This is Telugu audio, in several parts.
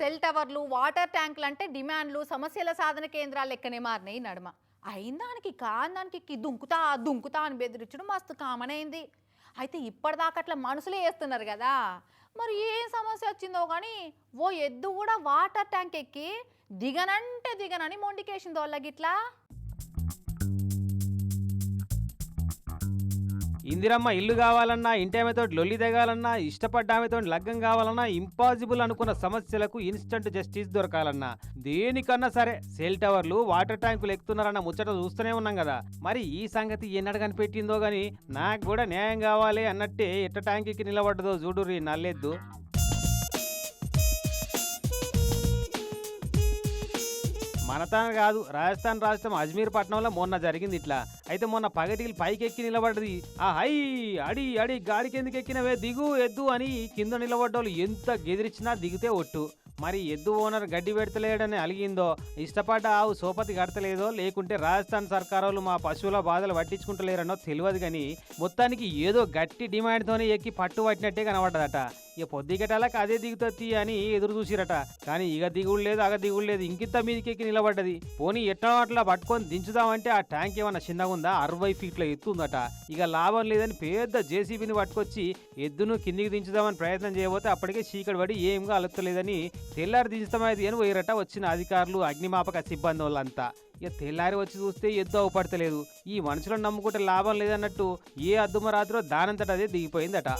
సెల్ టవర్లు వాటర్ ట్యాంకులు అంటే డిమాండ్లు సమస్యల సాధన కేంద్రాలు లెక్కనే మారినాయి నడుమ. అయిందానికి కాందానికి దుంకుతా దుంకుతా అని బెదిరించడం మస్తు కామన్ అయింది. అయితే ఇప్పటిదాకా అట్లా మనుషులే వేస్తున్నారు కదా, మరి ఏం సమస్య వచ్చిందో కానీ ఓ ఎద్దు కూడా వాటర్ ట్యాంక్ ఎక్కి దిగనంటే దిగనని మొండికేసింది వాళ్ళగిట్లా. ఇందిరమ్మ ఇల్లు కావాలన్నా, ఇంటామెతో లొల్లి దిగాలన్నా, ఇష్టపడ్డ ఆమెతో లగ్గం కావాలన్నా, ఇంపాసిబుల్ అనుకున్న సమస్యలకు ఇన్స్టంట్ జస్టిస్ దొరకాలన్నా, దేనికన్నా సరే సెల్ టవర్లు వాటర్ ట్యాంకులు ఎక్కుతున్నారన్న ముచ్చట చూస్తూనే ఉన్నాం కదా. మరి ఈ సంగతి ఎన్నడు కనిపెట్టిందో గాని నాకు కూడా న్యాయం కావాలి అన్నట్టే ఎట్ట ట్యాంక్ ఎక్కి నిలబడ్డదో చూడుర్రి నల్లెద్దు. మనతాన కాదు, రాజస్థాన్ రాష్ట్రం అజ్మీర్ పట్టణంలో మొన్న జరిగింది ఇట్లా. అయితే మొన్న పగటికి పైకి ఎక్కి నిలబడ్డది. ఆ హై అడి అడి గాడికి ఎందుకు ఎక్కినవే దిగు ఎద్దు అని కింద నిలబడ్డోళ్ళు ఎంత గెదిరించినా దిగితే ఒట్టు. మరి ఎద్దు ఓనర్ గడ్డి పెడతలేడని అలిగిందో, ఇష్టపడ్డ ఆవు సోపతి కడతలేదో, లేకుంటే రాజస్థాన్ సర్కారోళ్ళు మా పశువుల బాధలు పట్టించుకుంటలేరనో తెలియదు కానీ మొత్తానికి ఏదో గట్టి డిమాండ్తోనే ఎక్కి పట్టు పట్టినట్టే కనబడ్డదట. ఇక పొద్దుగటాలకు అదే దిగుతీ అని ఎదురు చూసిరట. కానీ ఇక దిగుడు లేదు అగ దిగుడు లేదు, ఇంకింత మీదకెక్కి నిలబడ్డది. పోనీ ఎట్లా అట్లా పట్టుకొని దించుదామంటే ఆ ట్యాంక్ ఏమన్నా చిన్నగా ఉందా, 60 ఫీట్ల ఎత్తుందట. ఇక లాభం లేదని పెద్ద జేసీబీని పట్టుకొచ్చి ఎద్దును కిందికి దించుదామని ప్రయత్నం చేయబోతే అప్పటికే చీకటి పడి ఏం అలుత్తలేదని తెల్లారి దించుతామైంది అని పోయిరట వచ్చిన అధికారులు, అగ్నిమాపక సిబ్బంది వాళ్ళంతా. ఇక తెల్లారి వచ్చి చూస్తే ఎద్దు అవపడతలేదు. ఈ మనుషులను నమ్ముకుంటే లాభం లేదన్నట్టు ఏ అద్దుమ రాత్రో దానంతట అదే దిగిపోయిందట.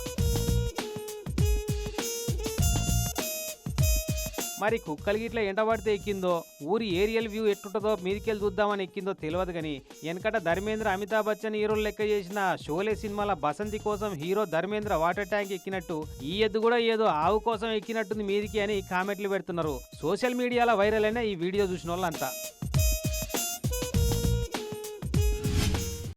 మరి కుక్కలు గిట్లా ఎంటబడితే ఎక్కిందో, ఊరి ఏరియల్ వ్యూ ఎట్టుంటుందో మీదికెళ్ళి చూద్దామని ఎక్కిందో తెలియదు కానీ వెనకట ధర్మేంద్ర అమితాబ్ బచ్చన్ హీరోలు లెక్క చేసిన షోలే సినిమాల బసంతి కోసం హీరో ధర్మేంద్ర వాటర్ ట్యాంక్ ఎక్కినట్టు ఈ ఎద్దు కూడా ఏదో ఆవు కోసం ఎక్కినట్టుంది మీదికి అని కామెంట్లు పెడుతున్నారు. సోషల్ మీడియాలో వైరల్ అయిన ఈ వీడియో చూసిన వాళ్ళంతా.